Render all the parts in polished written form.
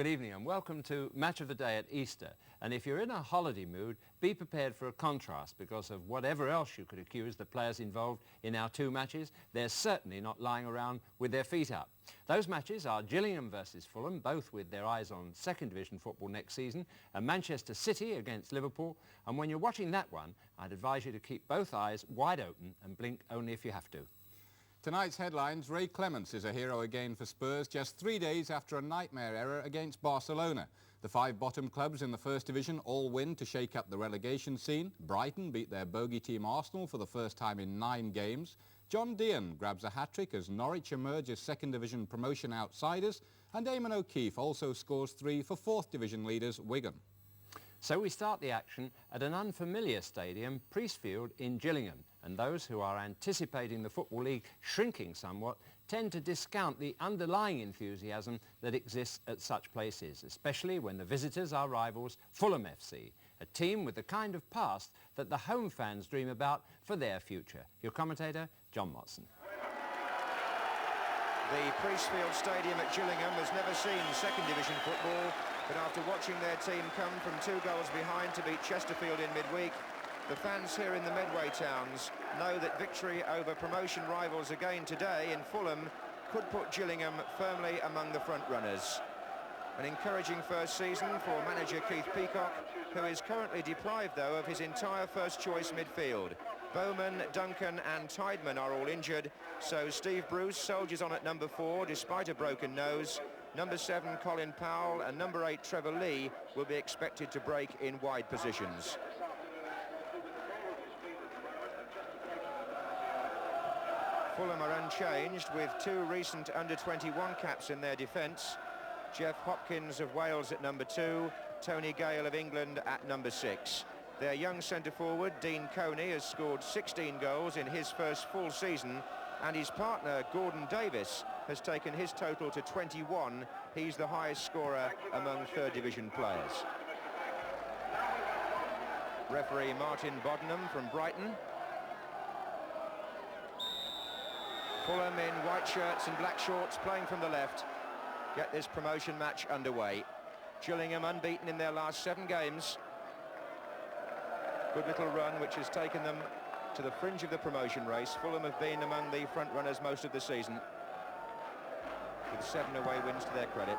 Good evening and welcome to Match of the Day at Easter. And if you're in a holiday mood, be prepared for a contrast because of whatever else you could accuse the players involved in our two matches, they're certainly not lying around with their feet up. Those matches are Gillingham versus Fulham, both with their eyes on second division football next season, and Manchester City against Liverpool. And when you're watching that one, I'd advise you to keep both eyes wide open and blink only if you have to. Tonight's headlines: Ray Clemence is a hero again for Spurs just 3 days after a nightmare error against Barcelona. The 5 bottom clubs in the first division all win to shake up the relegation scene. Brighton beat their bogey team Arsenal for the first time in 9 games. John Dean grabs a hat-trick as Norwich emerge as second division promotion outsiders. And Eamon O'Keefe also scores 3 for fourth division leaders Wigan. So we start the action at an unfamiliar stadium, Priestfield in Gillingham, and those who are anticipating the Football League shrinking somewhat tend to discount the underlying enthusiasm that exists at such places, especially when the visitors are rivals Fulham FC, a team with the kind of past that the home fans dream about for their future. Your commentator, John Motson. The Priestfield Stadium at Gillingham has never seen second division football, but after watching their team come from 2 goals behind to beat Chesterfield in midweek, the fans here in the Medway towns know that victory over promotion rivals again today in Fulham could put Gillingham firmly among the front runners. An encouraging first season for manager Keith Peacock, who is currently deprived though of his entire first choice midfield. Bowman, Duncan and Tideman are all injured, so Steve Bruce soldiers on at number 4 despite a broken nose. Number 7 Colin Powell and number 8 Trevor Lee will be expected to break in wide positions. Fulham are unchanged with 2 recent under-21 caps in their defence. Jeff Hopkins of Wales at number 2, Tony Gale of England at number 6. Their young centre-forward, Dean Coney, has scored 16 goals in his first full season, and his partner, Gordon Davis, has taken his total to 21. He's the highest scorer among third division players. Referee Martin Boddenham from Brighton. Fulham in white shirts and black shorts playing from the left get this promotion match underway. Gillingham unbeaten in their last 7 games. Good little run which has taken them to the fringe of the promotion race. Fulham have been among the front runners most of the season, with 7 away wins to their credit.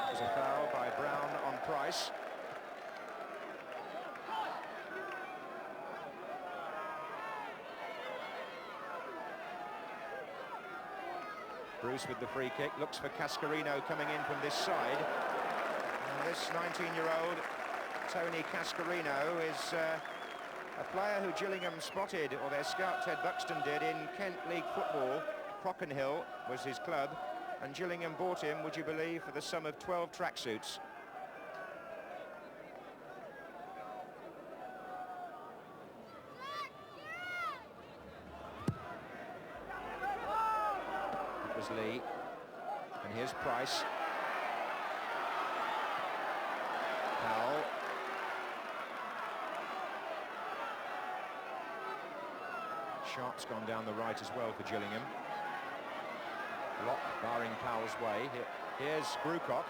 There's a foul by Brown on Price. Bruce with the free kick, looks for Cascarino coming in from this side. And this 19-year-old Tony Cascarino is a player who Gillingham spotted, or their scout Ted Buxton did, in Kent League football. Crockenhill was his club, and Gillingham bought him, would you believe, for the sum of 12 tracksuits. It was Lee, and here's Price. Powell. Sharp's gone down the right as well for Gillingham. Lock barring Powell's way. Here's Grucock,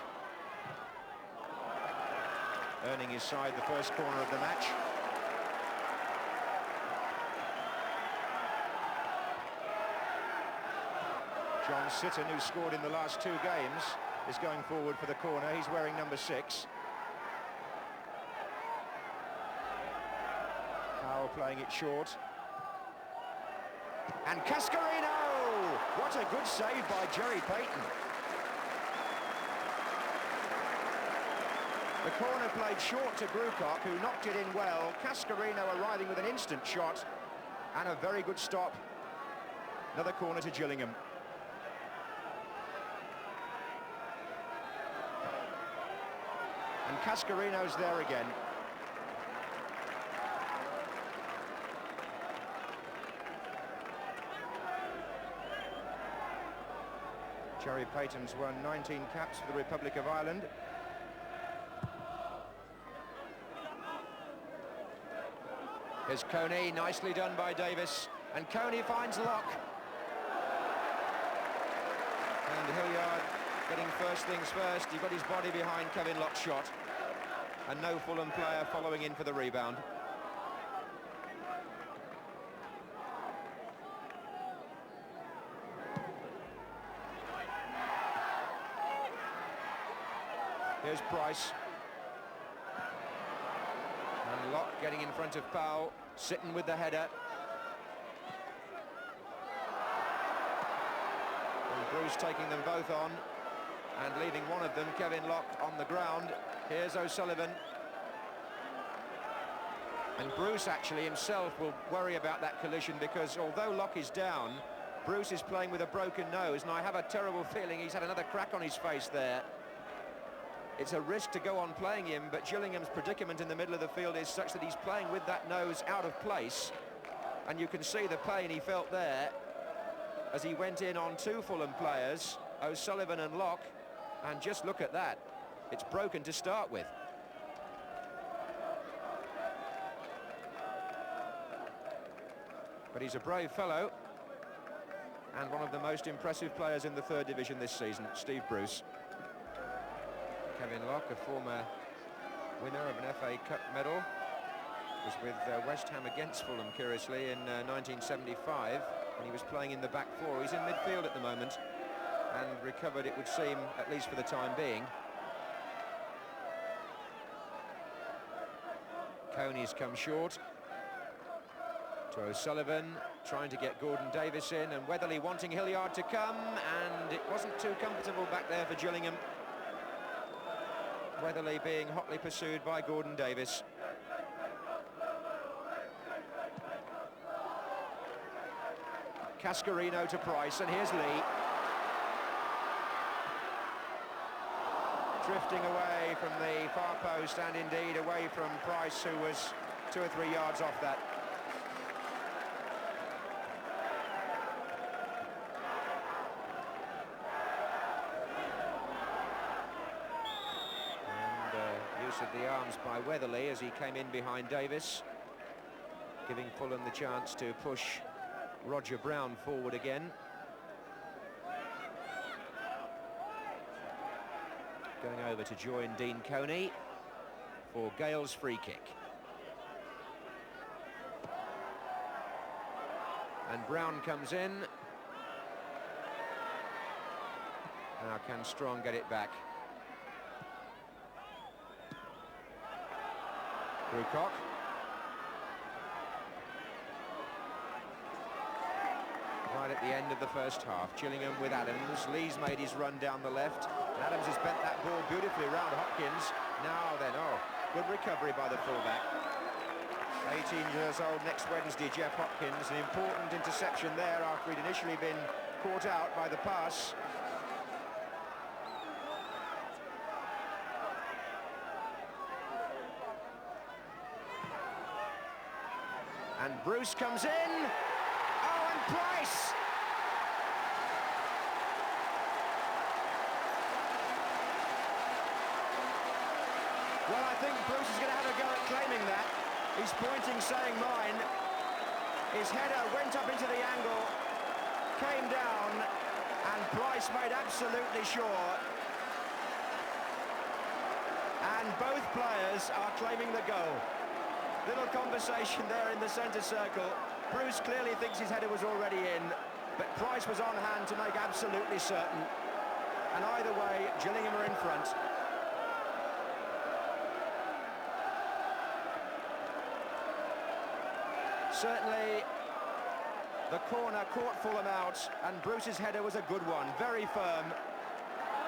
earning his side the first corner of the match. John Sitton, who scored in the last 2 games, is going forward for the corner. He's wearing number 6. Powell playing it short. And Cascarino! What a good save by Jerry Payton. The corner played short to Grucock, who knocked it in well. Cascarino arriving with an instant shot and a very good stop. Another corner to Gillingham. And Cascarino's there again. Jerry Payton's won 19 caps for the Republic of Ireland. Here's Coney, nicely done by Davis, and Coney finds Locke. And Hilliard getting first things first. He got his body behind Kevin Lock's shot. And no Fulham player following in for the rebound. Here's Price. And Lock getting in front of Powell, sitting with the header. And Bruce taking them both on and leaving one of them, Kevin Lock, on the ground. Here's O'Sullivan. And Bruce actually himself will worry about that collision, because although Lock is down, Bruce is playing with a broken nose, and I have a terrible feeling he's had another crack on his face there. It's a risk to go on playing him, but Gillingham's predicament in the middle of the field is such that he's playing with that nose out of place, and you can see the pain he felt there as he went in on two Fulham players, O'Sullivan and Lock, and just look at that. It's broken to start with. But he's a brave fellow, and one of the most impressive players in the third division this season, Steve Bruce. Kevin Lock, a former winner of an FA Cup medal, was with West Ham against Fulham, curiously, in 1975, when he was playing in the back four. He's in midfield at the moment, and recovered, it would seem, at least for the time being. Coney's come short to O'Sullivan, trying to get Gordon Davis in, and Weatherly wanting Hilliard to come, and it wasn't too comfortable back there for Gillingham. Weatherly being hotly pursued by Gordon Davis. Cascarino to Price, and here's Lee. Drifting away from the far post, and indeed away from Price, who was 2 or 3 yards off that. Of the arms by Weatherly as he came in behind Davis, giving Fulham the chance to push Roger Brown forward again. Going over to join Dean Coney for Gale's free kick. And Brown comes in. Now can Strong get it back? Rucock. Right at the end of the first half, Gillingham with Adams. Lee's made his run down the left, and Adams has bent that ball beautifully round Hopkins. Now then, oh, good recovery by the fullback. 18 years old next Wednesday, Jeff Hopkins. An important interception there after he'd initially been caught out by the pass. And Bruce comes in. Oh, and Price! Well, I think Bruce is going to have a go at claiming that. He's pointing, saying mine. His header went up into the angle, came down, and Price made absolutely sure. And both players are claiming the goal. Little conversation there in the centre circle. Bruce clearly thinks his header was already in, but Price was on hand to make absolutely certain. And either way, Gillingham are in front. Certainly, the corner caught Fulham out, and Bruce's header was a good one, very firm.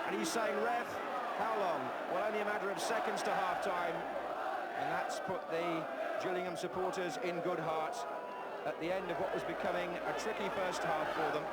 And he's saying, ref, how long? Well, only a matter of seconds to half-time. And that's put the Gillingham supporters in good heart at the end of what was becoming a tricky first half for them.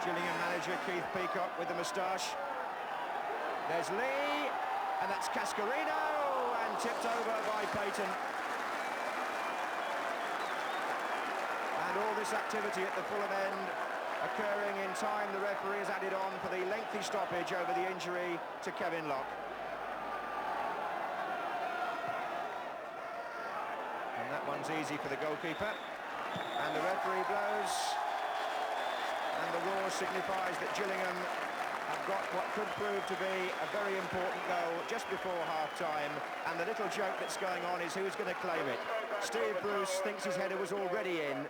Gillingham manager Keith Peacock with the moustache. There's Lee, and that's Cascarino, and tipped over by Payton. And all this activity at the Fulham end occurring in time the referee has added on for the lengthy stoppage over the injury to Kevin Locke. And that one's easy for the goalkeeper. And the referee blows. And the roar signifies that Gillingham have got what could prove to be a very important goal just before half-time. And the little joke that's going on is who's going to claim it. Steve Bruce thinks his header was already in.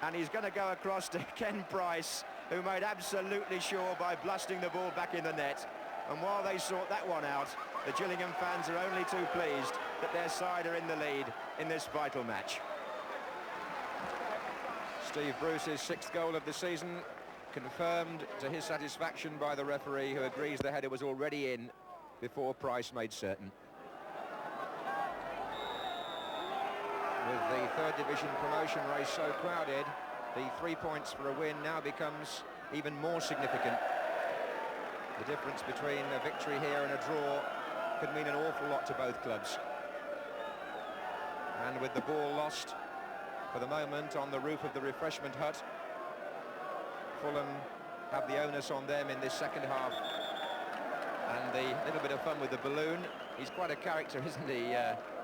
And he's going to go across to Ken Price, who made absolutely sure by blasting the ball back in the net. And while they sort that one out, the Gillingham fans are only too pleased that their side are in the lead in this vital match. Steve Bruce's 6th goal of the season, confirmed to his satisfaction by the referee, who agrees the header was already in before Price made certain. With the 3rd division promotion race so crowded, the 3 points for a win now becomes even more significant. The difference between a victory here and a draw could mean an awful lot to both clubs. And with the ball lost for the moment on the roof of the refreshment hut, Fulham have the onus on them in this second half. And the little bit of fun with the balloon. He's quite a character, isn't he,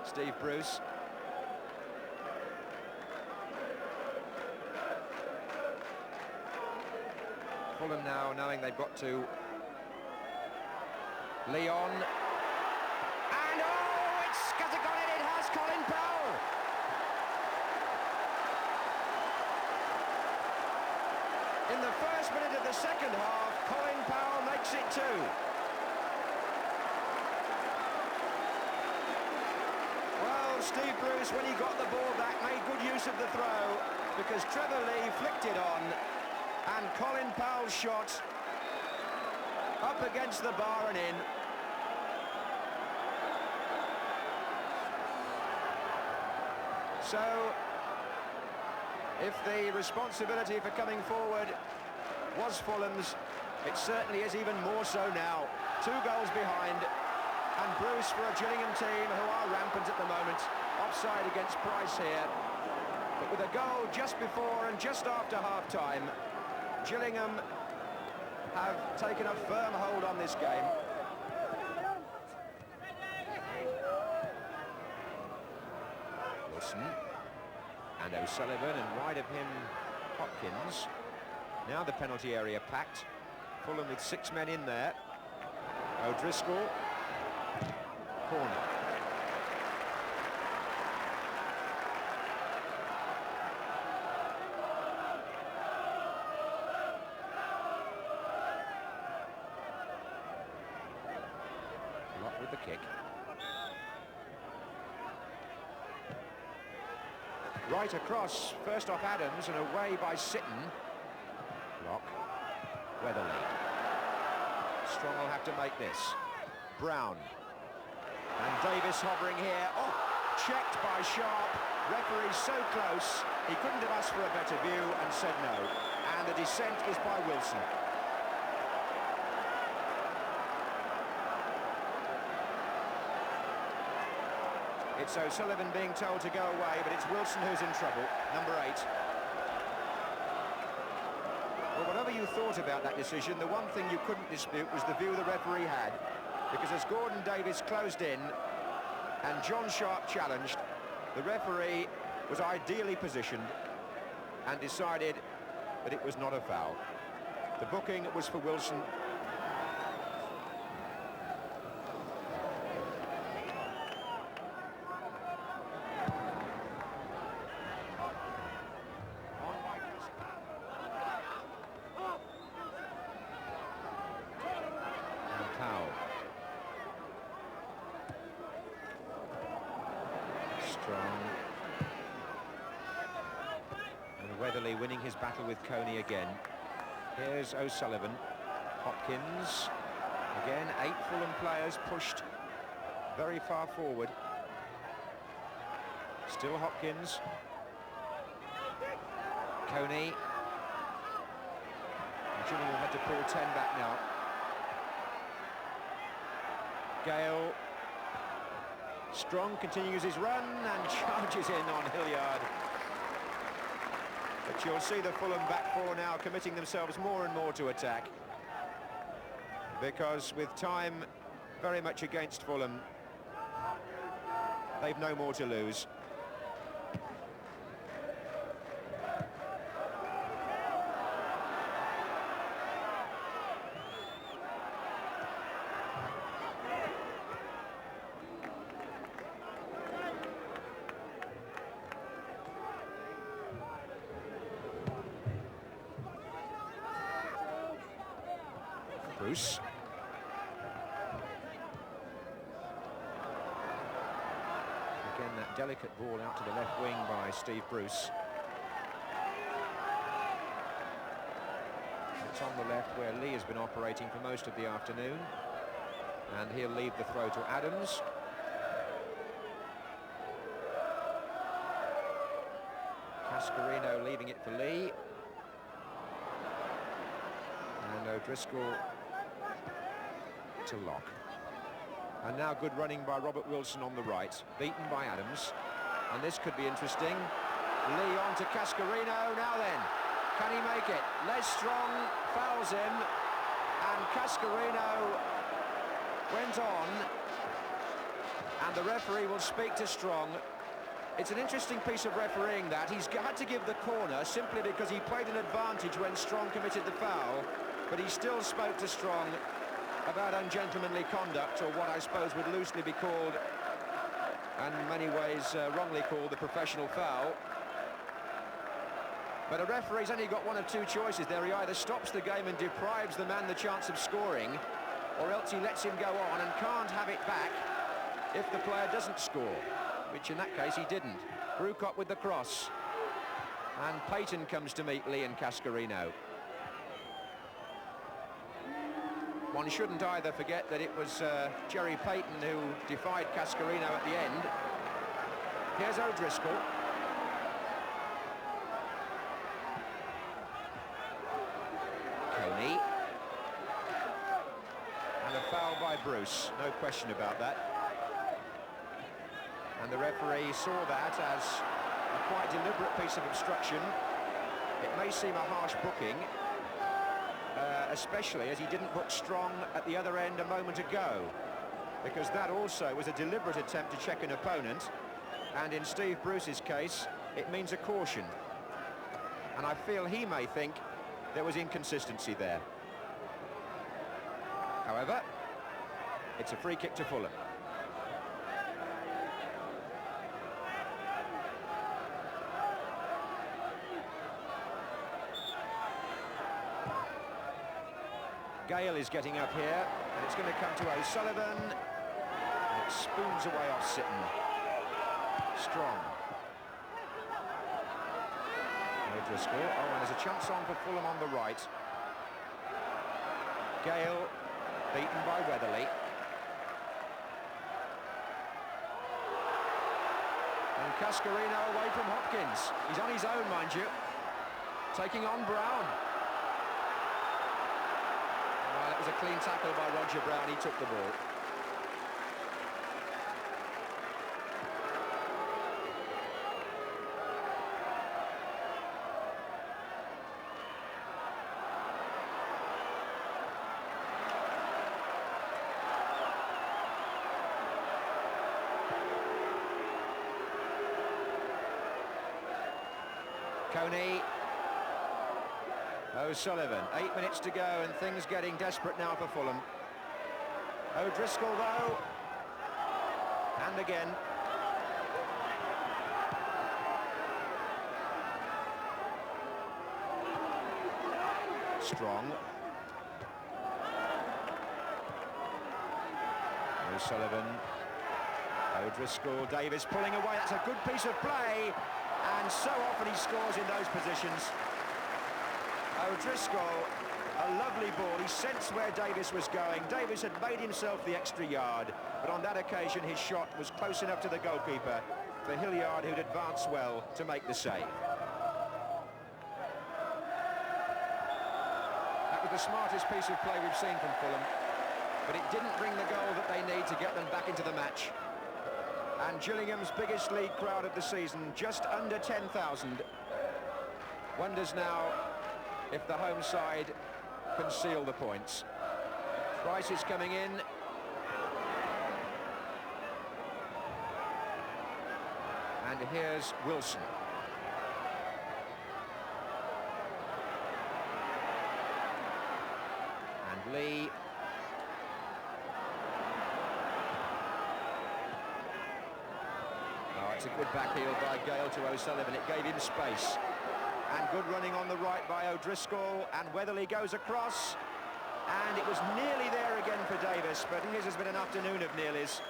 Steve Bruce? Fulham now knowing they've got to Leon, and oh, it's got it, it has Colin Powell. In the first minute of the second half, Colin Powell makes it 2. Well, Steve Bruce, when he got the ball back, made good use of the throw, because Trevor Lee flicked it on, and Colin Powell's shot up against the bar and in. So, if the responsibility for coming forward was Fulham's, it certainly is even more so now. 2 goals behind, and Bruce, for a Gillingham team who are rampant at the moment, offside against Price here. But with a goal just before and just after half-time, Gillingham have taken a firm hold on this game. Wilson and O'Sullivan, and wide of him Hopkins. Now the penalty area packed. Fulham with 6 men in there. O'Driscoll, corner. With the kick. Right across, first off Adams and away by Sitton. Lock. Weatherly. Strong will have to make this. Brown. And Davis hovering here. Oh, checked by Sharp. Referee so close, he couldn't have asked for a better view and said no. And the descent is by Wilson. It's O'Sullivan being told to go away, but it's Wilson who's in trouble, number 8. Well, whatever you thought about that decision, the one thing you couldn't dispute was the view the referee had, because as Gordon Davis closed in and John Sharp challenged, the referee was ideally positioned and decided that it was not a foul. The booking was for Wilson. Weatherly winning his battle with Coney again. Here's O'Sullivan. Hopkins. Again, 8 Fulham players pushed very far forward. Still Hopkins. Coney. Gillingham had to pull 10 back now. Gale. Strong continues his run and charges in on Hilliard. But you'll see the Fulham back four now committing themselves more and more to attack, because with time very much against Fulham, they've no more to lose. Bruce. Again, that delicate ball out to the left wing by Steve Bruce. It's on the left where Lee has been operating for most of the afternoon. And he'll leave the throw to Adams. Cascarino leaving it for Lee. And O'Driscoll to Locke. And now good running by Robert Wilson on the right, beaten by Adams. And this could be interesting. Lee on to Cascarino. Now then, can he make it? Les Strong fouls him, and Cascarino went on, and the referee will speak to Strong. It's an interesting piece of refereeing that. He's had to give the corner simply because he played an advantage when Strong committed the foul, but he still spoke to Strong about ungentlemanly conduct, or what I suppose would loosely be called, and in many ways wrongly called, the professional foul. But a referee's only got one of two choices there. He either stops the game and deprives the man the chance of scoring, or else he lets him go on and can't have it back if the player doesn't score, which in that case he didn't. Brewcott with the cross, and Payton comes to meet Lee and Cascarino. One shouldn't either forget that it was Jerry Payton who defied Cascarino at the end. Here's O'Driscoll. Coney. And a foul by Bruce, no question about that. And the referee saw that as a quite deliberate piece of obstruction. It may seem a harsh booking, especially as he didn't book Strong at the other end a moment ago, because that also was a deliberate attempt to check an opponent, and in Steve Bruce's case it means a caution, and I feel he may think there was inconsistency there. However, it's a free kick to Fulham. Gale is getting up here, and it's going to come to O'Sullivan. And it spoons away off Sitton. Strong. O'Driscoll. Oh, and there's a chance on for Fulham on the right. Gale beaten by Weatherly. And Cascarino away from Hopkins. He's on his own, mind you. Taking on Brown. It was a clean tackle by Roger Brown. He took the ball. Coney. O'Sullivan, 8 minutes to go, and things getting desperate now for Fulham. O'Driscoll though, and again. Strong. O'Sullivan. O'Driscoll, Davis pulling away. That's a good piece of play, and so often he scores in those positions. O'Driscoll, a lovely ball. He sensed where Davis was going. Davis had made himself the extra yard, but on that occasion his shot was close enough to the goalkeeper for Hilliard, who'd advanced well, to make the save. That was the smartest piece of play we've seen from Fulham. but it didn't bring the goal that they need to get them back into the match. And Gillingham's biggest league crowd of the season, just under 10,000, wonders now if the home side can seal the points. Price is coming in. And here's Wilson. And Lee. Oh, it's a good back heel by Gale to O'Sullivan. It gave him space. And good running on the right by O'Driscoll. And Weatherly goes across. And it was nearly there again for Davis, but his has been an afternoon of nearlies.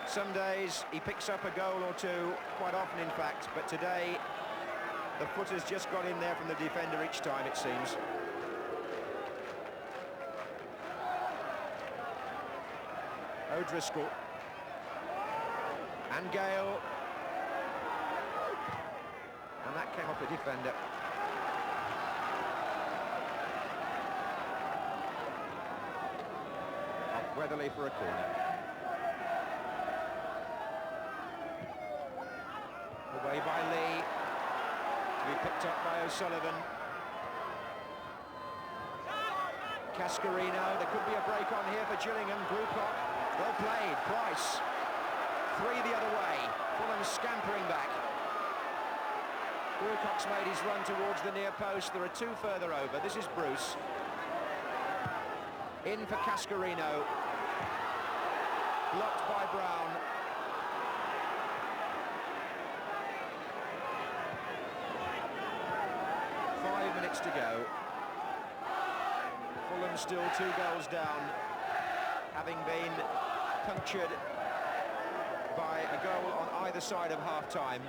Some days he picks up a goal or two, quite often in fact, but today the footer's just got in there from the defender each time, it seems. O'Driscoll. And Gale. And that came off the defender. Off Weatherly for a corner. Away by Lee. To be picked up by O'Sullivan. Cascarino. There could be a break on here for Gillingham. Grewcock. Well played. Price. 3 the other way. Fulham scampering back. Grewcock's made his run towards the near post. There are 2 further over. This is Bruce. In for Cascarino. Blocked by Brown. Minutes to go. Fulham still 2 goals down, having been punctured by a goal on either side of half-time.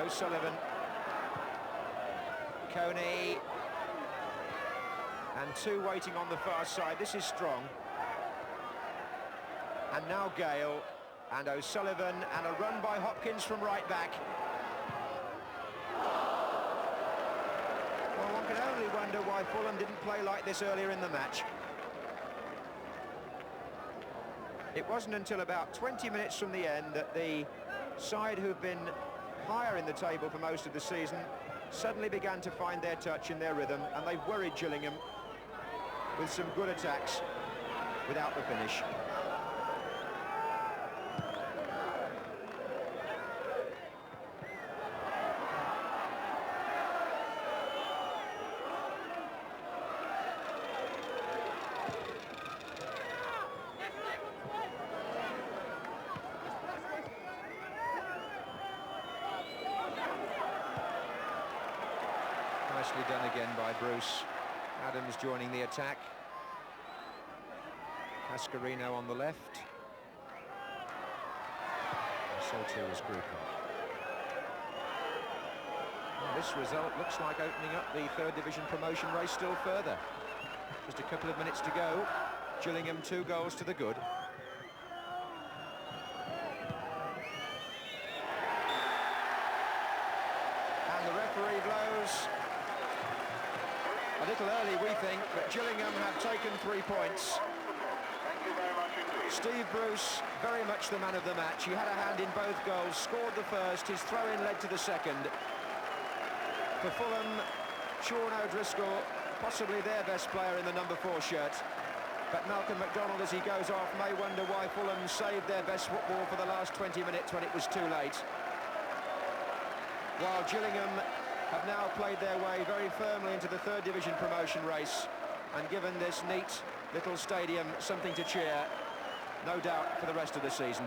O'Sullivan. Coney, and 2 waiting on the far side. This is strong. And now Gale and O'Sullivan, and a run by Hopkins from right back. Well, one can only wonder why Fulham didn't play like this earlier in the match. It wasn't until about 20 minutes from the end that the side who've been higher in the table for most of the season suddenly began to find their touch and their rhythm, and they've worried Gillingham with some good attacks without the finish. Nicely done again by Bruce. Adams joining the attack. Cascarino on the left. And so too is Grewcock. This result looks like opening up the 3rd division promotion race still further. Just a couple of minutes to go. Gillingham 2 goals to the good. And the referee blows. A little early, we think, but Gillingham have taken 3 points. Steve Bruce, very much the man of the match. He had a hand in both goals, scored the first, his throw-in led to the second. For Fulham, Sean O'Driscoll, possibly their best player in the number 4 shirt. But Malcolm MacDonald, as he goes off, may wonder why Fulham saved their best football for the last 20 minutes when it was too late. While Gillingham have now played their way very firmly into the 3rd division promotion race and given this neat little stadium something to cheer, no doubt, for the rest of the season.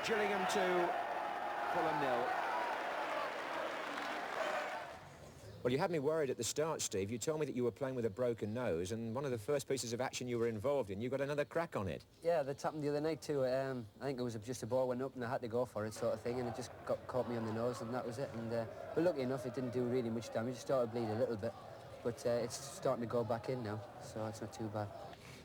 Gillingham 2, Fulham 0. Well, you had me worried at the start, Steve. You told me that you were playing with a broken nose, and one of the first pieces of action you were involved in, you got another crack on it. Yeah, that happened the other night too. I think it was just a ball went up and I had to go for it, sort of thing, and it just caught me on the nose, and that was it. And but lucky enough, it didn't do really much damage. It started to bleed a little bit, but it's starting to go back in now, so it's not too bad.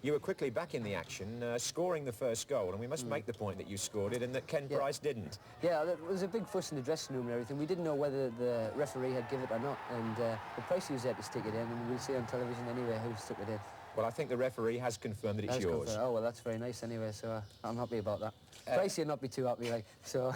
You were quickly back in the action, scoring the first goal, and we must make the point that you scored it and that Ken Price didn't. Yeah, there was a big fuss in the dressing room and everything. We didn't know whether the referee had given it or not, and the Price was there to stick it in, and we'll see on television anyway who stuck it in. Well, I think the referee has confirmed that it's yours. Confirmed. Oh, well, that's very nice anyway, so I'm happy about that. Price will not be too happy, like, so...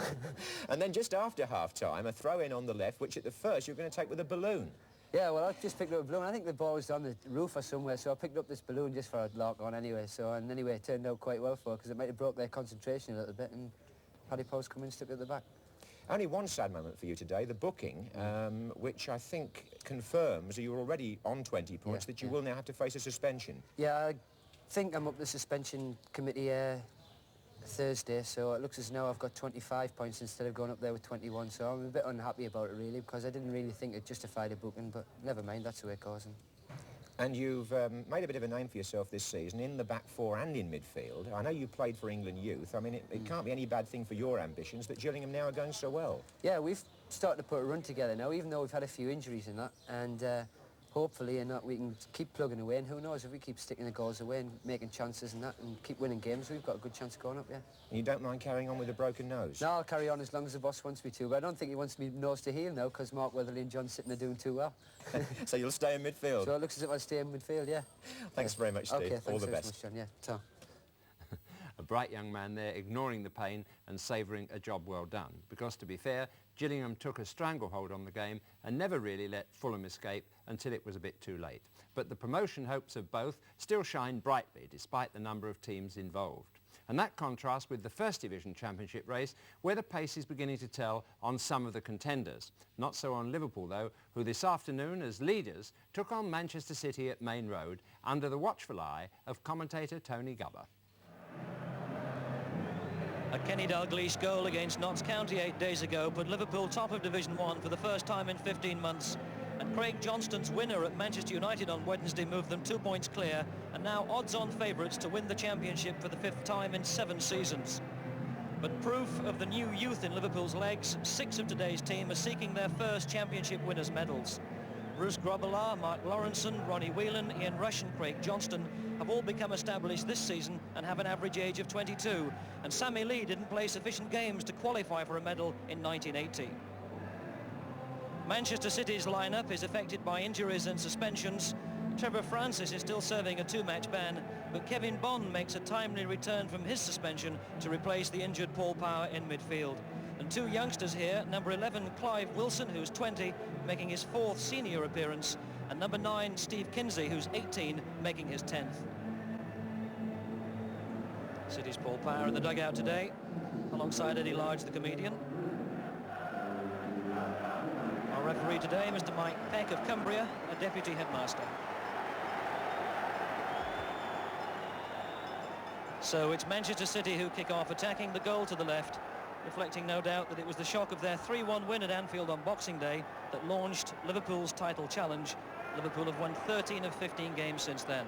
And then just after half-time, a throw-in on the left, which at the first you're going to take with a balloon. Yeah, well, I just picked up a balloon. I think the ball was on the roof or somewhere, so I picked up this balloon just for a lark on anyway. And anyway, it turned out quite well for because it might have broke their concentration a little bit, and Paddy Powe's come in and stuck it at the back. Only one sad moment for you today, the booking, which I think confirms that you're already on 20 points, that you will now have to face a suspension. Yeah, I think I'm up the suspension committee Thursday, so it looks as though I've got 25 points instead of going up there with 21, so I'm a bit unhappy about it really, because I didn't really think it justified a booking, but never mind, that's the way it goes. And you've made a bit of a name for yourself this season in the back four and in midfield. I know you played for England youth. I mean, it can't be any bad thing for your ambitions that Gillingham now are going so well. Yeah, we've started to put a run together now, even though we've had a few injuries in that, and hopefully we can keep plugging away, and who knows, if we keep sticking the goals away and making chances and that and keep winning games, we've got a good chance of going up, yeah. And you don't mind carrying on with a broken nose? No, I'll carry on as long as the boss wants me to, but I don't think he wants me nose to heel now, because Mark Weatherly and John sitting there doing too well. So you'll stay in midfield? So it looks as if I'll stay in midfield, yeah. Thanks very much, Steve. Okay, all the best. Much, John. Yeah, ta. A bright young man there, ignoring the pain and savouring a job well done. Because, to be fair, Gillingham took a stranglehold on the game and never really let Fulham escape until it was a bit too late. But the promotion hopes of both still shine brightly despite the number of teams involved. And that contrasts with the First Division Championship race, where the pace is beginning to tell on some of the contenders. Not so on Liverpool, though, who this afternoon, as leaders, took on Manchester City at Main Road under the watchful eye of commentator Tony Gubber. A Kenny Dalglish goal against Notts County 8 days ago put Liverpool top of Division 1 for the first time in 15 months. And Craig Johnston's winner at Manchester United on Wednesday moved them 2 points clear, and now odds-on favourites to win the championship for the 5th time in 7 seasons. But proof of the new youth in Liverpool's legs, 6 of today's team are seeking their first championship winners' medals. Bruce Grobbelaar, Mark Lawrenson, Ronnie Whelan, Ian Rush and Craig Johnston have all become established this season and have an average age of 22. And Sammy Lee didn't play sufficient games to qualify for a medal in 1980. Manchester City's lineup is affected by injuries and suspensions. Trevor Francis is still serving a 2-match ban, but Kevin Bond makes a timely return from his suspension to replace the injured Paul Power in midfield. And 2 youngsters here, number 11 Clive Wilson, who's 20, making his 4th senior appearance, and number 9 Steve Kinsey, who's 18, making his 10th. City's Paul Power in the dugout today, alongside Eddie Large, the comedian. Our referee today, Mr. Mike Peck of Cumbria, a deputy headmaster. So it's Manchester City who kick off, attacking the goal to the left, reflecting no doubt that it was the shock of their 3-1 win at Anfield on Boxing Day that launched Liverpool's title challenge. Liverpool have won 13 of 15 games since then.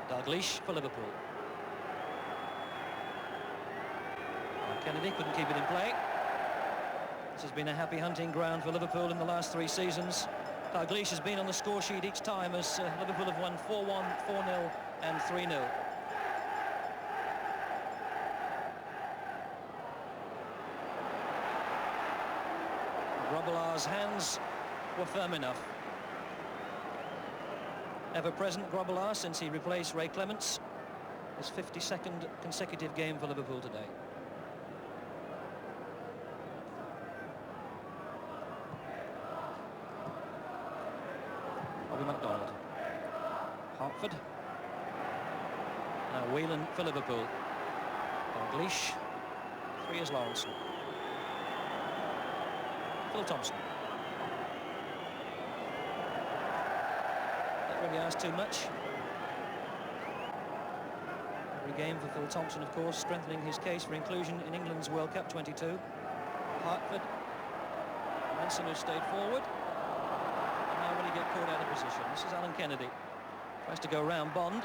Dalglish for Liverpool. Kennedy couldn't keep it in play. This has been a happy hunting ground for Liverpool in the last 3 seasons. Dalglish has been on the score sheet each time as Liverpool have won 4-1, 4-0 and 3-0. Grobbelaar's hands were firm enough. Ever-present Grobbelaar since he replaced Ray Clements. His 52nd consecutive game for Liverpool today. Bobby MacDonald. Hartford. Now Whelan for Liverpool. Dalglish. 3 is Lawrenson. Phil Thompson. That really asks too much. Every game for Phil Thompson, of course, strengthening his case for inclusion in England's World Cup 22. Hartford. Manson has stayed forward. And now will he get caught out of position? This is Alan Kennedy. Tries to go round Bond.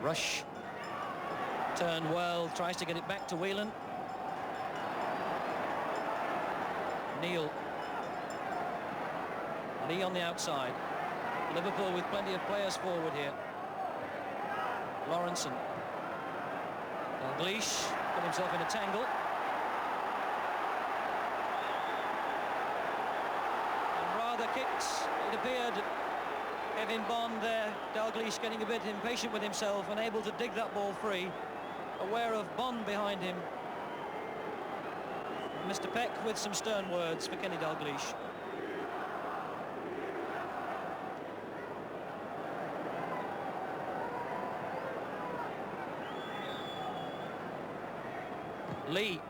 Rush turned well, tries to get it back to Whelan. Neal. Lee on the outside. Liverpool with plenty of players forward here. Lawrenson. Dalglish put himself in a tangle. And rather kicks, it appeared. Kevin Bond there. Dalglish getting a bit impatient with himself, unable to dig that ball free. Aware of Bond behind him. Mr. Peck with some stern words for Kenny Dalglish. Lee.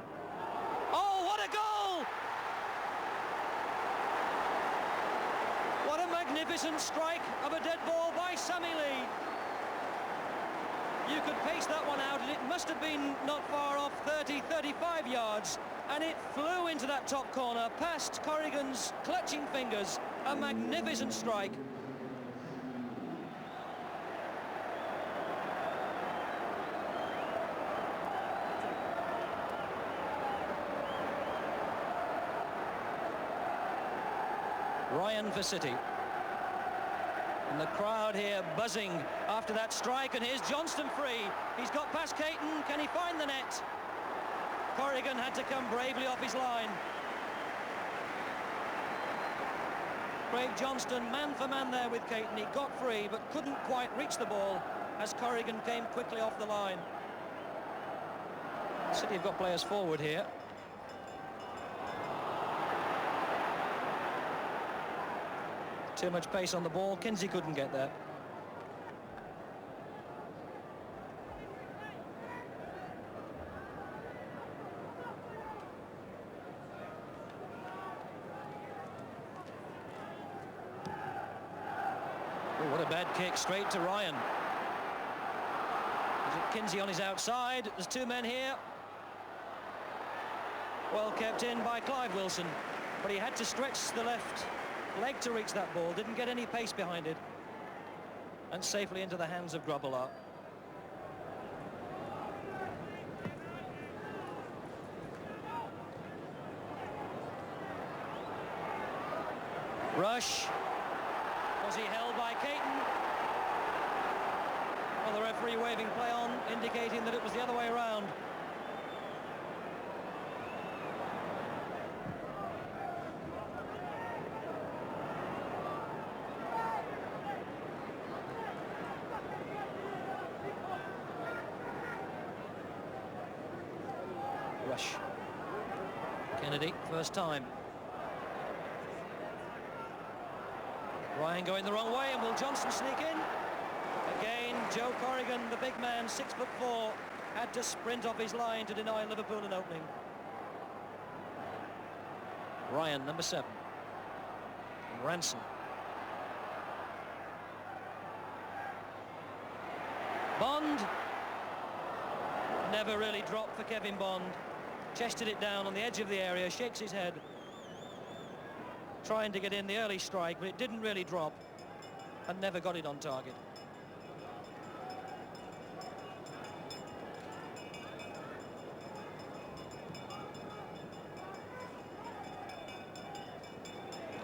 Oh, what a goal! What a magnificent strike of a dead ball by Sammy Lee. You could pace that one out, and it must have been not far off 30, 35 yards, and it flew into that top corner, past Corrigan's clutching fingers. A magnificent strike. Ryan for City. And the crowd here buzzing after that strike, and here's Johnston free. He's got past Caton. Can he find the net? Corrigan had to come bravely off his line. Craig Johnston, man for man there with Caton. He got free but couldn't quite reach the ball as Corrigan came quickly off the line. City have got players forward here. Too much pace on the ball. Kinsey couldn't get there. Oh, what a bad kick straight to Ryan. Is it Kinsey on his outside? There's two men here. Well kept in by Clive Wilson, but he had to stretch the left leg to reach that ball, didn't get any pace behind it, and safely into the hands of Grobbelaar. Rush. Was he held by Caton? Well, the referee waving play on, indicating that it was the other way around. Rush. Kennedy, first time. Ryan going the wrong way, and will Johnston sneak in? Again, Joe Corrigan, the big man, 6'4", had to sprint off his line to deny Liverpool an opening. Ryan, number 7. And Ransom. Bond. Never really dropped for Kevin Bond. Chested it down on the edge of the area, shakes his head. Trying to get in the early strike, but it didn't really drop and never got it on target.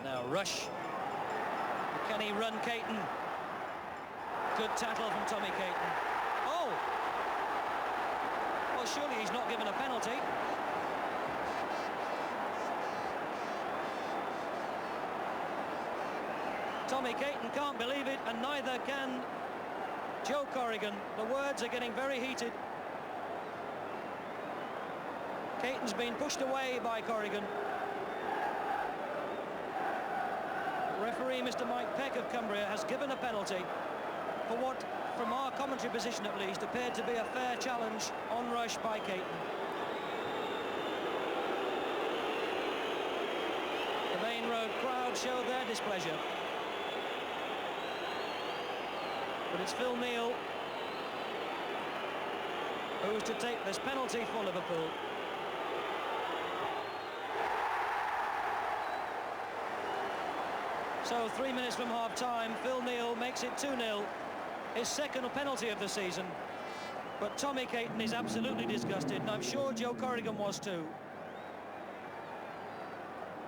Now Rush. Can he run Caton? Good tackle from Tommy Caton. Oh! Well, surely he's not given a penalty. Tommy Caton can't believe it, and neither can Joe Corrigan. The words are getting very heated. Caton's been pushed away by Corrigan. Referee Mr. Mike Peck of Cumbria has given a penalty for what, from our commentary position at least, appeared to be a fair challenge on Rush by Caton. The main road crowd showed their displeasure. But it's Phil Neal who's to take this penalty for Liverpool. So 3 minutes from half-time, Phil Neal makes it 2-0 his second penalty of the season. But Tommy Caton is absolutely disgusted, and I'm sure Joe Corrigan was too.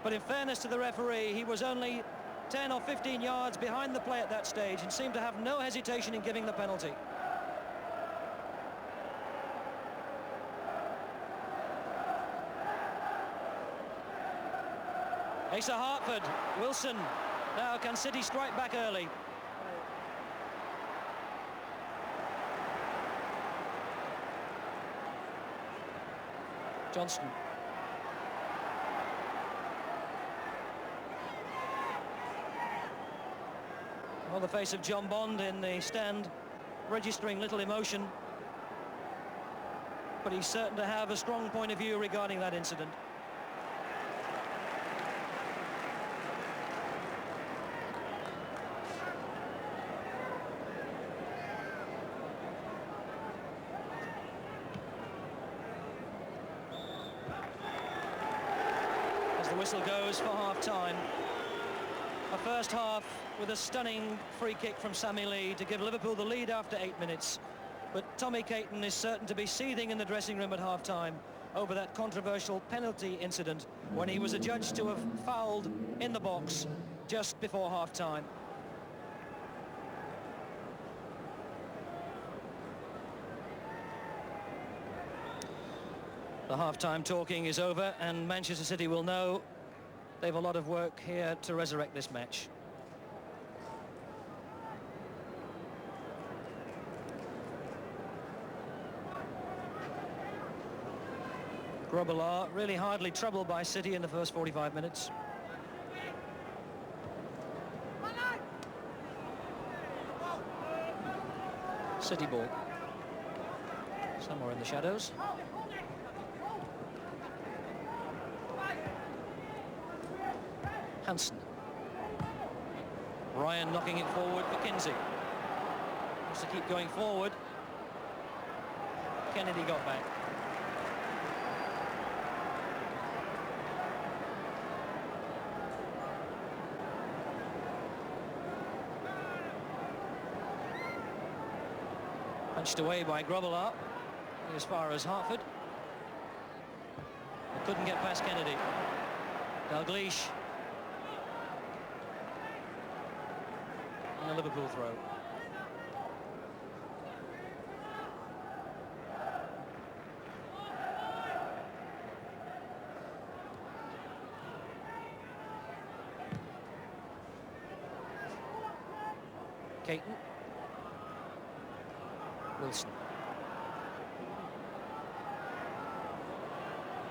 But in fairness to the referee, he was only 10 or 15 yards behind the play at that stage and seemed to have no hesitation in giving the penalty. Asa Hartford, Wilson. Now can City strike back early? Johnston. Well, the face of John Bond in the stand, registering little emotion. But he's certain to have a strong point of view regarding that incident. The whistle goes for half-time. A first half with a stunning free kick from Sammy Lee to give Liverpool the lead after 8 minutes. But Tommy Caton is certain to be seething in the dressing room at half-time over that controversial penalty incident when he was adjudged to have fouled in the box just before half-time. The half-time talking is over, and Manchester City will know they've a lot of work here to resurrect this match. Grobbelaar really hardly troubled by City in the first 45 minutes. City ball. Somewhere in the shadows. Hansen. Ryan knocking it forward for Kinsey. Wants to keep going forward. Kennedy got back. Punched away by Grobbelaar as far as Hartford. But couldn't get past Kennedy. Dalglish. And a Liverpool throw. Caton. Wilson.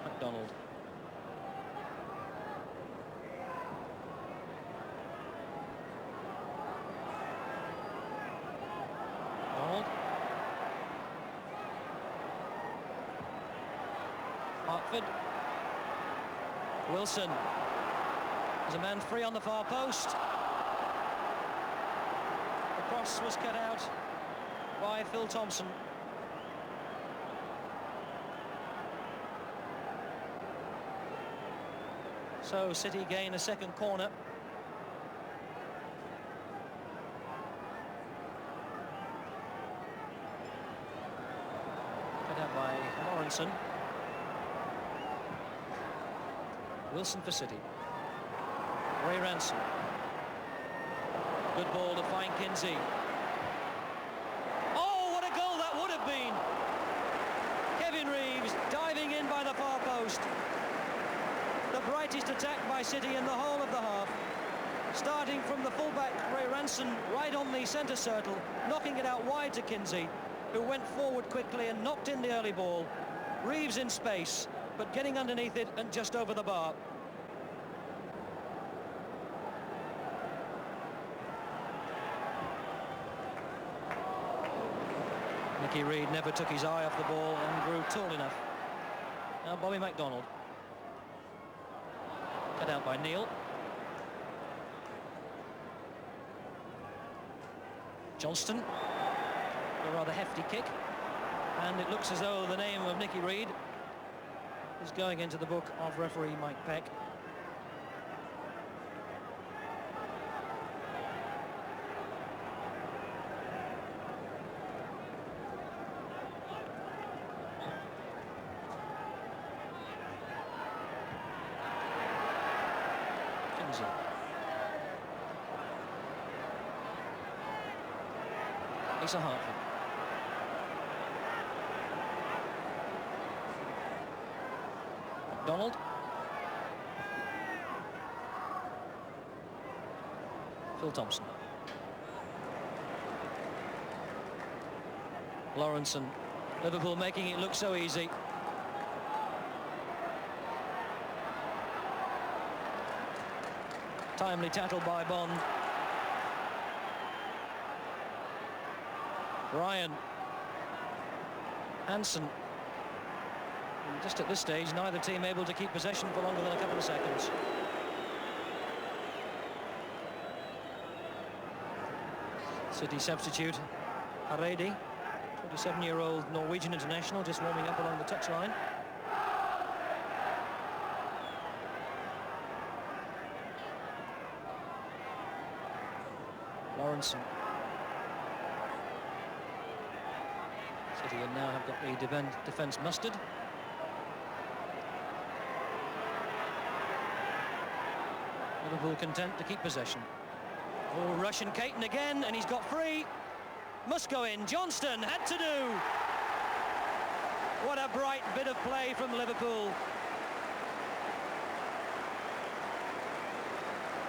McDonald. Donald. Hartford. Wilson. There's a man free on the far post. The cross was cut out by Phil Thompson. So City gain a second corner. Cut out by Lawrenson. Wilson for City. Ray Ransom. Good ball to find Kinsey. Oh, what a goal that would have been! Kevin Reeves diving in by the far post. The brightest attack by City in the whole of the half. Starting from the fullback, Ray Ransom, right on the centre circle, knocking it out wide to Kinsey, who went forward quickly and knocked in the early ball. Reeves in space, but getting underneath it and just over the bar. Nicky Reid never took his eye off the ball and grew tall enough. Now Bobby MacDonald. Cut out by Neil. Johnston. A rather hefty kick. And it looks as though the name of Nicky Reid is going into the book of referee Mike Peck. Mackenzie. Asa Hartford. McDonald. Phil Thompson. Lawrenson. Liverpool making it look so easy. Timely tackle by Bond. Ryan. Hansen. And just at this stage, neither team able to keep possession for longer than a couple of seconds. City substitute Haredi, 27-year-old Norwegian international, just warming up along the touchline. Lawrenson. City now have got the defence mustered. Liverpool content to keep possession. Oh, Russian Caton again, and he's got free. Must go in. Johnston had to do. What a bright bit of play from Liverpool.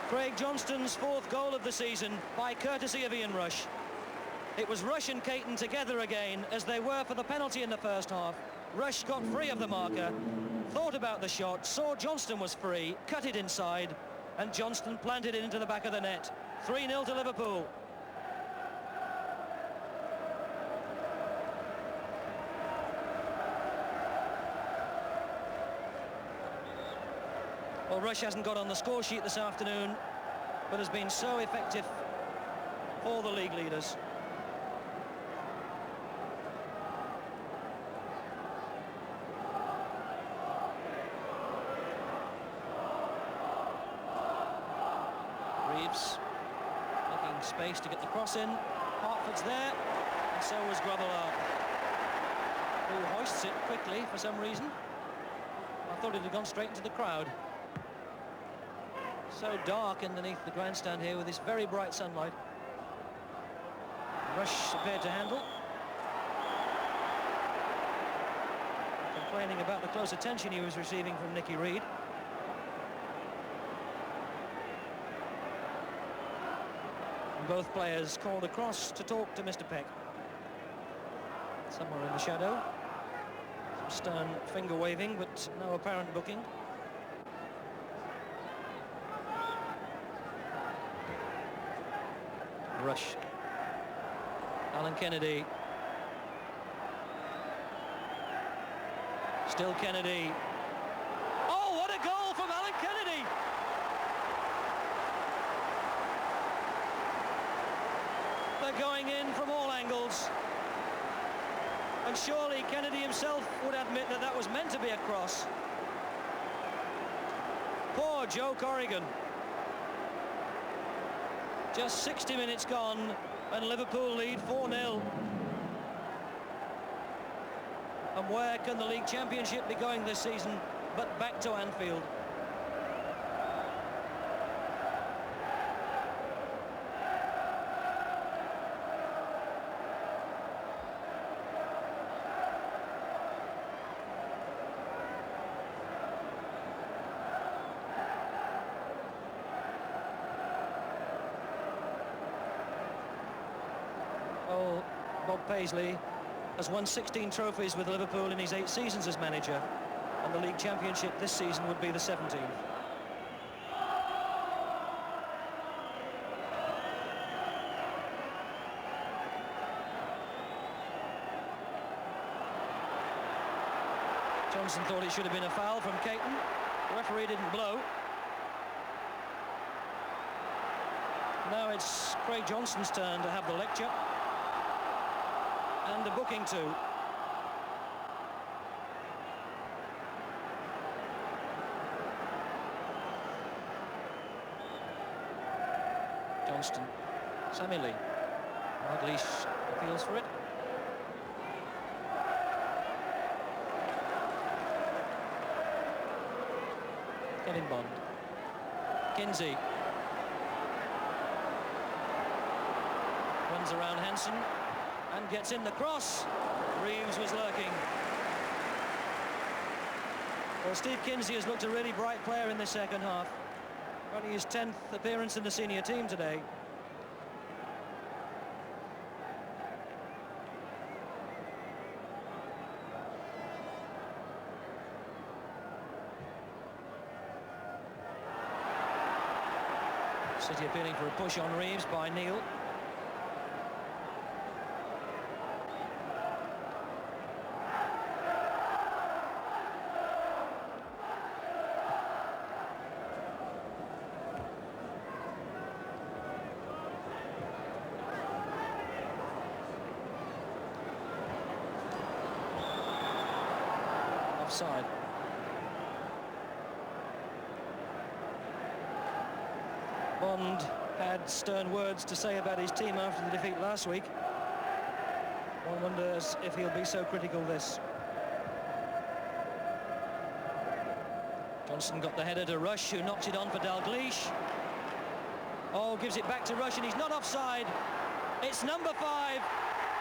Craig Johnston's 4th goal of the season by courtesy of Ian Rush. It was Rush and Caton together again, as they were for the penalty in the first half. Rush got free of the marker, thought about the shot, saw Johnston was free, cut it inside, and Johnston planted it into the back of the net. 3-0 to Liverpool. Well, Rush hasn't got on the score sheet this afternoon, but has been so effective for the league leaders. Reeves making space to get the cross in. Hartford's there, and so was Grobbelaar, who hoists it quickly for some reason. I thought it had gone straight into the crowd. So dark underneath the grandstand here with this very bright sunlight. Rush appeared to handle. Complaining about the close attention he was receiving from Nicky Reed. And both players called across to talk to Mr. Peck. Somewhere in the shadow. Some stern finger waving, but no apparent booking. Rush. Alan Kennedy. Still Kennedy. Oh, what a goal from Alan Kennedy! They're going in from all angles. And surely Kennedy himself would admit that that was meant to be a cross. Poor Joe Corrigan. Just 60 minutes gone, and Liverpool lead 4-0. And where can the League Championship be going this season but back to Anfield? Oh, Bob Paisley has won 16 trophies with Liverpool in his 8 seasons as manager, and the League Championship this season would be the 17th. Johnson thought it should have been a foul from Caton. The referee didn't blow. Now it's Craig Johnston's turn to have the lecture. And the booking too. Johnston. Sammy Lee. Dalglish appeals for it. Kevin Bond. Kinsey. Runs around Hansen and gets in the cross. Reeves was lurking. Well, Steve Kinsey has looked a really bright player in the second half. Only his 10th appearance in the senior team today. City appealing for a push on Reeves by Neil. Offside. Bond had stern words to say about his team after the defeat last week. One wonders if he'll be so critical this. Johnson got the header to Rush, who knocks it on for Dalglish. Oh, gives it back to Rush, and he's not offside. It's number 5.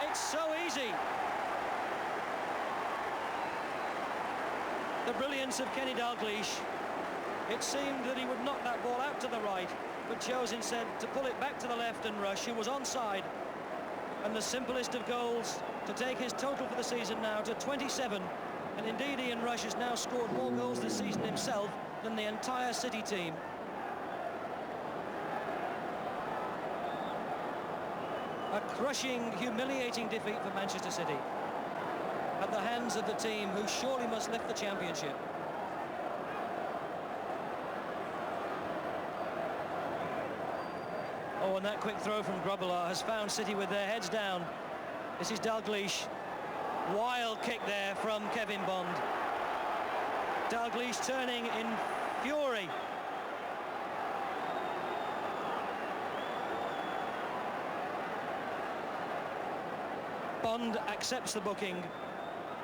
It's so easy. The brilliance of Kenny Dalglish. It seemed that he would knock that ball out to the right, but chose instead to pull it back to the left, and Rush, who was onside. And the simplest of goals to take his total for the season now to 27. And indeed, Ian Rush has now scored more goals this season himself than the entire City team. A crushing, humiliating defeat for Manchester City at the hands of the team who surely must lift the championship. Oh, and that quick throw from Grobbelaar has found City with their heads down. This is Dalglish. Wild kick there from Kevin Bond. Dalglish turning in fury. Bond accepts the booking,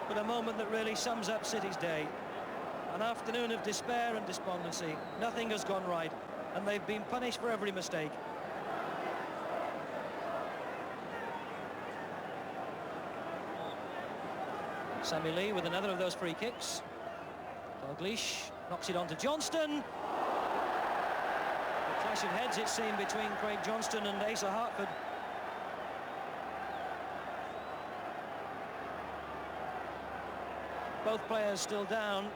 but a moment that really sums up City's day. An afternoon of despair and despondency. Nothing has gone right, and they've been punished for every mistake. Sammy Lee with another of those free kicks. Dalglish knocks it on to Johnston. A clash of heads, it seemed, between Craig Johnston and Asa Hartford. Both players still down.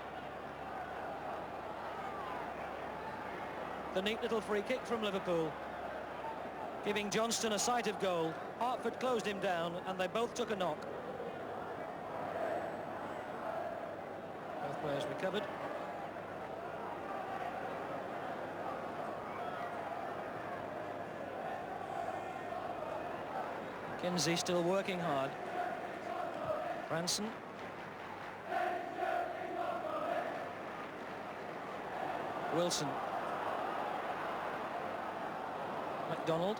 The neat little free kick from Liverpool, giving Johnston a sight of goal. Hartford closed him down, and they both took a knock. Both players recovered. Kinsey still working hard. Branson. Wilson. MacDonald.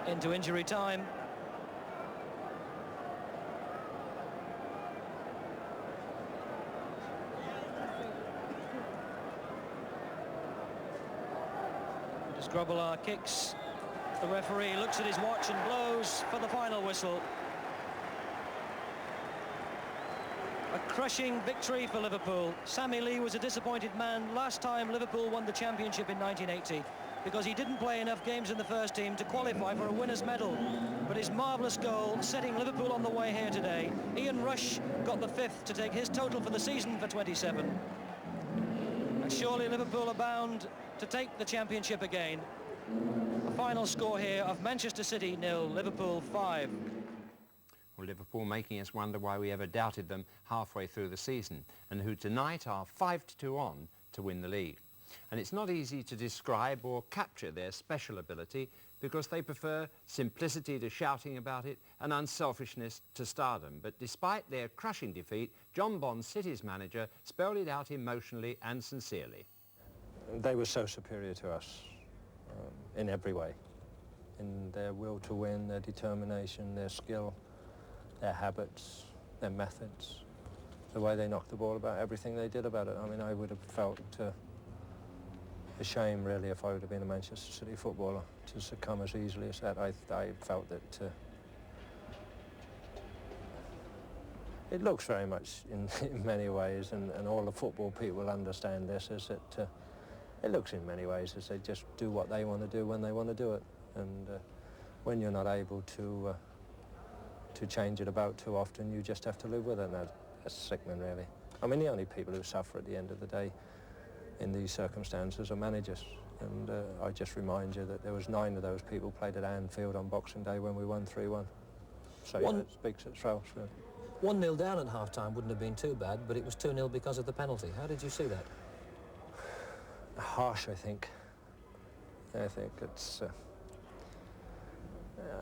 Into injury time. As Grobbelaar kicks, the referee looks at his watch and blows for the final whistle. A crushing victory for Liverpool. Sammy Lee was a disappointed man last time Liverpool won the championship in 1980 because he didn't play enough games in the first team to qualify for a winner's medal. But his marvellous goal setting Liverpool on the way here today. Ian Rush got the 5th to take his total for the season for 27. And surely Liverpool are bound to take the championship again. A final score here of Manchester City 0, Liverpool 5. Well, Liverpool making us wonder why we ever doubted them halfway through the season, and who tonight are 5-2 on to win the league. And it's not easy to describe or capture their special ability because they prefer simplicity to shouting about it and unselfishness to stardom. But despite their crushing defeat, John Bond, City's manager, spelled it out emotionally and sincerely. They were so superior to us in every way. in their will to win, their determination, their skill, their habits, their methods, the way they knocked the ball about, everything they did about it. I mean, I would have felt ashamed, really, if I would have been a Manchester City footballer to succumb as easily as that. I felt that it looks very much, in many ways, and all the football people understand this, is that it looks in many ways as they just do what they want to do when they want to do it. And when you're not able to change it about too often, you just have to live with it, and that's sickening, really. I mean, the only people who suffer at the end of the day in these circumstances are managers. And I just remind you that there was 9 of those people played at Anfield on Boxing Day when we won 3-1. So yeah, it speaks itself, really. 1-0 down at half-time wouldn't have been too bad, but it was 2-0 because of the penalty. How did you see that? Harsh, I think. I think it's...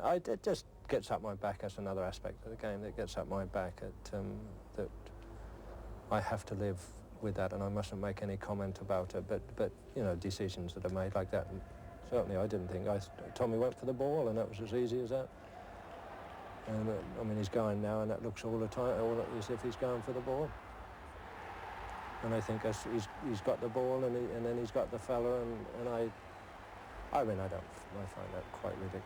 it just gets up my back as another aspect of the game that gets up my back at that I have to live with that, and I mustn't make any comment about it, but you know, decisions that are made like that, and certainly I didn't think... Tommy went for the ball, and that was as easy as that. And I mean, he's going now, and that looks all the time as if he's going for the ball. And I think as he's got the ball, and then he's got the fella, and I find that quite ridiculous.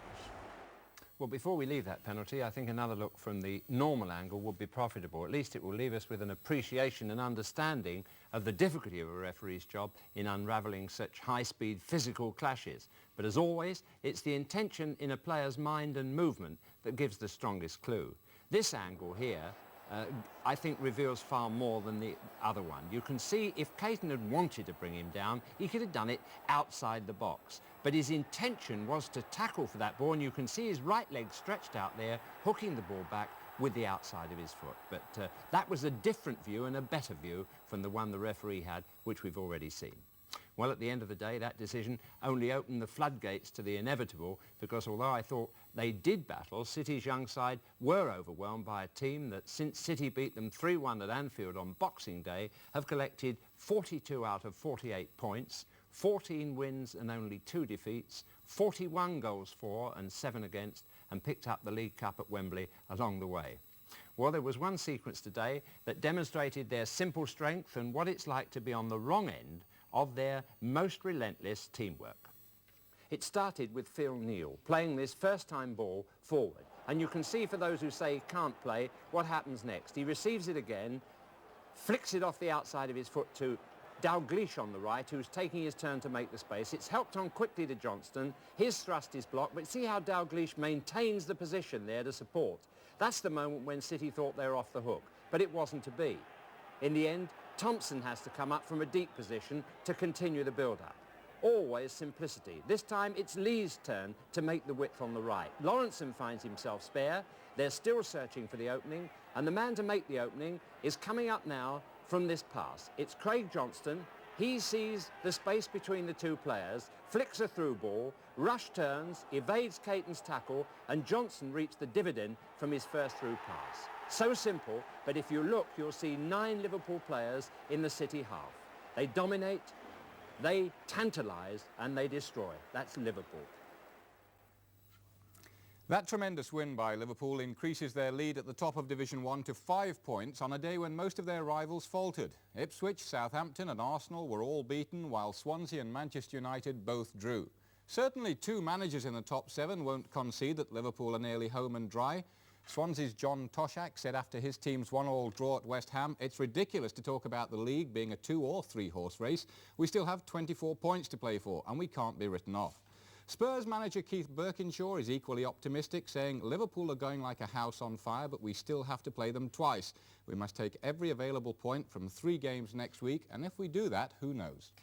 Well, before we leave that penalty, I think another look from the normal angle would be profitable. At least it will leave us with an appreciation and understanding of the difficulty of a referee's job in unravelling such high-speed physical clashes. But as always, it's the intention in a player's mind and movement that gives the strongest clue. This angle here, I think, reveals far more than the other one. You can see if Caton had wanted to bring him down, he could have done it outside the box. But his intention was to tackle for that ball, and you can see his right leg stretched out there, hooking the ball back with the outside of his foot. But that was a different view and a better view from the one the referee had, which we've already seen. Well, at the end of the day, that decision only opened the floodgates to the inevitable, because although I thought they did battle, City's young side were overwhelmed by a team that, since City beat them 3-1 at Anfield on Boxing Day, have collected 42 out of 48 points, 14 wins and only 2 defeats, 41 goals for and 7 against, and picked up the League Cup at Wembley along the way. Well, there was one sequence today that demonstrated their simple strength and what it's like to be on the wrong end of their most relentless teamwork. It started with Phil Neal playing this first-time ball forward. And you can see, for those who say he can't play, what happens next. He receives it again, flicks it off the outside of his foot to Dalglish on the right, who's taking his turn to make the space. It's helped on quickly to Johnston. His thrust is blocked, but see how Dalglish maintains the position there to support. That's the moment when City thought they were off the hook, but it wasn't to be. In the end, Thompson has to come up from a deep position to continue the build-up. Always simplicity. This time it's Lee's turn to make the width on the right. Lawrenson finds himself spare. They're still searching for the opening, and the man to make the opening is coming up now from this pass. It's Craig Johnston. He sees the space between the two players, flicks a through ball, Rush turns, evades Caton's tackle, and Johnson reached the dividend from his first through pass. So simple, but if you look, you'll see 9 Liverpool players in the City half. They dominate, they tantalise, and they destroy. That's Liverpool. That tremendous win by Liverpool increases their lead at the top of Division 1 to 5 points on a day when most of their rivals faltered. Ipswich, Southampton and Arsenal were all beaten, while Swansea and Manchester United both drew. Certainly 2 managers in the top 7 won't concede that Liverpool are nearly home and dry. Swansea's John Toshak said after his team's 1-1 draw at West Ham, "It's ridiculous to talk about the league being a 2- or 3-horse race. We still have 24 points to play for, and we can't be written off." Spurs manager Keith Birkinshaw is equally optimistic, saying Liverpool are going like a house on fire, but we still have to play them twice. We must take every available point from 3 games next week, and if we do that, who knows?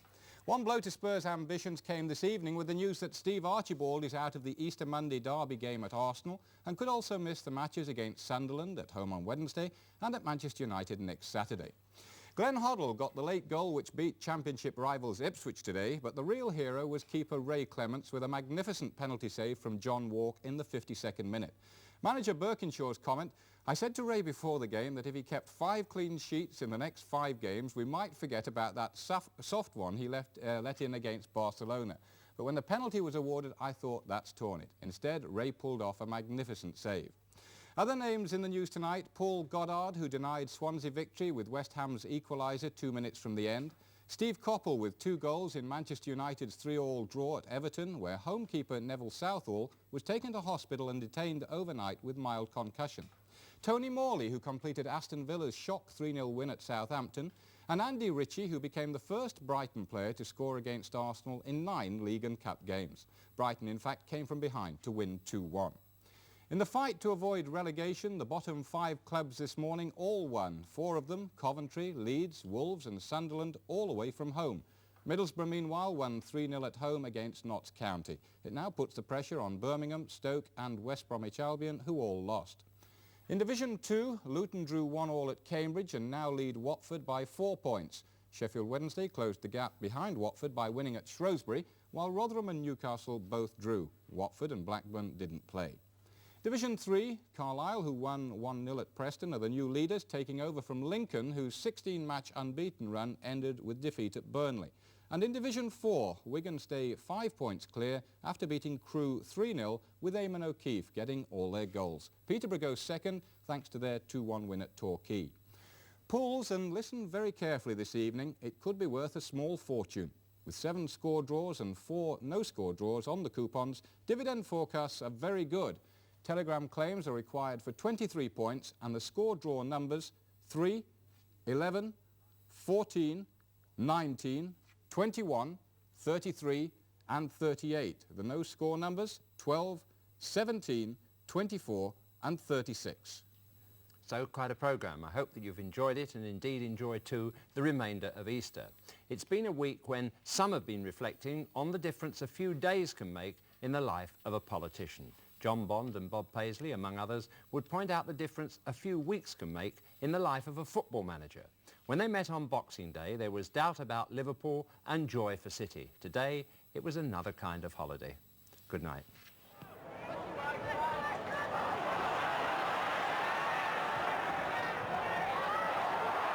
One blow to Spurs' ambitions came this evening with the news that Steve Archibald is out of the Easter Monday derby game at Arsenal and could also miss the matches against Sunderland at home on Wednesday and at Manchester United next Saturday. Glenn Hoddle got the late goal which beat Championship rivals Ipswich today, but the real hero was keeper Ray Clements with a magnificent penalty save from John Walk in the 52nd minute. Manager Birkinshaw's comment, "I said to Ray before the game that if he kept 5 clean sheets in the next 5 games, we might forget about that soft one he let in against Barcelona. But when the penalty was awarded, I thought that's torn it. Instead, Ray pulled off a magnificent save. Other names in the news tonight: Paul Goddard, who denied Swansea victory with West Ham's equaliser 2 minutes from the end. Steve Coppell with 2 goals in Manchester United's 3-3 draw at Everton, where homekeeper Neville Southall was taken to hospital and detained overnight with mild concussion. Tony Morley, who completed Aston Villa's shock 3-0 win at Southampton, and Andy Ritchie, who became the first Brighton player to score against Arsenal in 9 League and Cup games. Brighton, in fact, came from behind to win 2-1. In the fight to avoid relegation, the bottom 5 clubs this morning all won. 4 of them, Coventry, Leeds, Wolves and Sunderland, all away from home. Middlesbrough, meanwhile, won 3-0 at home against Notts County. It now puts the pressure on Birmingham, Stoke and West Bromwich Albion, who all lost. In Division 2, Luton drew 1-1 at Cambridge and now lead Watford by 4 points. Sheffield Wednesday closed the gap behind Watford by winning at Shrewsbury, while Rotherham and Newcastle both drew. Watford and Blackburn didn't play. Division 3, Carlisle, who won 1-0 at Preston, are the new leaders, taking over from Lincoln, whose 16-match unbeaten run ended with defeat at Burnley. And in Division 4, Wigan stay 5 points clear after beating Crewe 3-0, with Eamon O'Keefe getting all their goals. Peterborough goes second thanks to their 2-1 win at Torquay. Pools, and listen very carefully this evening, it could be worth a small fortune. With 7 score draws and 4 no-score draws on the coupons, dividend forecasts are very good. Telegram claims are required for 23 points and the score draw numbers 3, 11, 14, 19, 21, 33 and 38. The no-score numbers 12, 17, 24 and 36. So quite a programme. I hope that you've enjoyed it and indeed enjoy too the remainder of Easter. It's been a week when some have been reflecting on the difference a few days can make in the life of a politician. John Bond and Bob Paisley, among others, would point out the difference a few weeks can make in the life of a football manager. When they met on Boxing Day, there was doubt about Liverpool and joy for City. Today, it was another kind of holiday. Good night.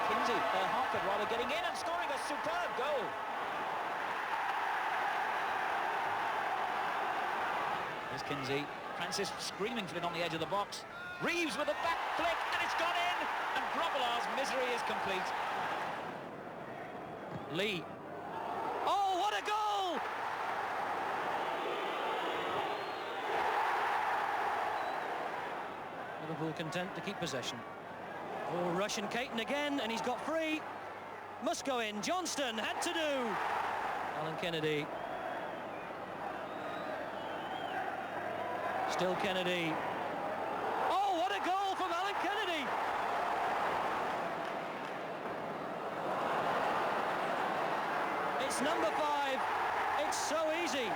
Kinsey, Hartford rather getting in and scoring a superb goal. Here's Kinsey. Francis screaming for it on the edge of the box. Reeves with a back flick and it's gone in, and Grobbelaar's misery is complete. Lee. Oh, what a goal! Liverpool content to keep possession. Oh, Russian Caton again, and he's got free. Must go in. Johnston had to do. Alan Kennedy. Still Kennedy. Oh, what a goal from Alan Kennedy! It's number 5. It's so easy.